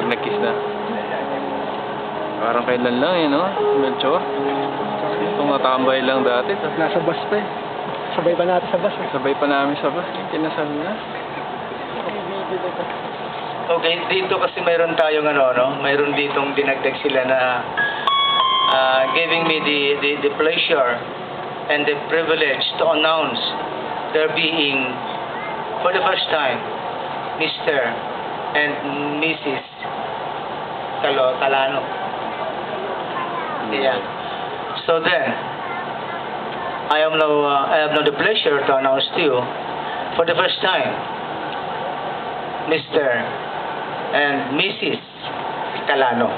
pag nag-kiss na. Parang kailan lang eh, no? Melchor. Tumatambay lang dati. Nasa bus pa eh. Sabay pa natin sa bus eh. Sabay pa namin sa bus. Kinasal na. Okay, dito kasi mayroon tayong mayroon ditong dinagdag sila na giving me the pleasure and the privilege to announce there being, for the first time, Mr. and Mrs. Calano. Yeah. So then, I have now the pleasure to announce to you, for the first time, Mr. and Mrs. Calano.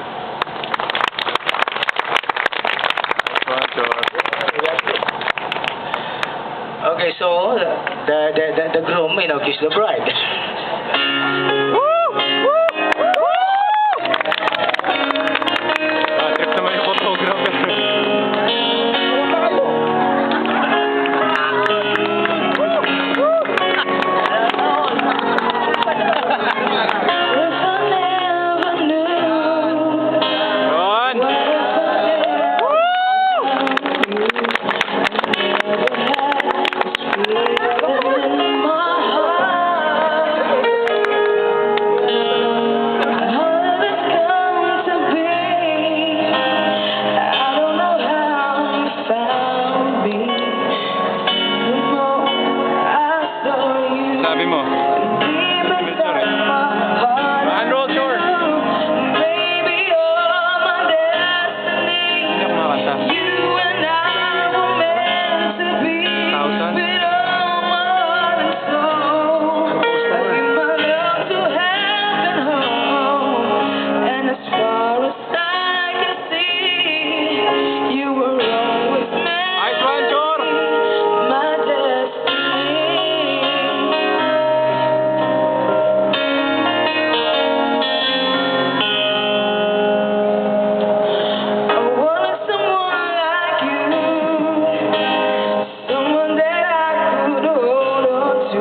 Okay, so the groom, kiss the bride. Woo! Woo!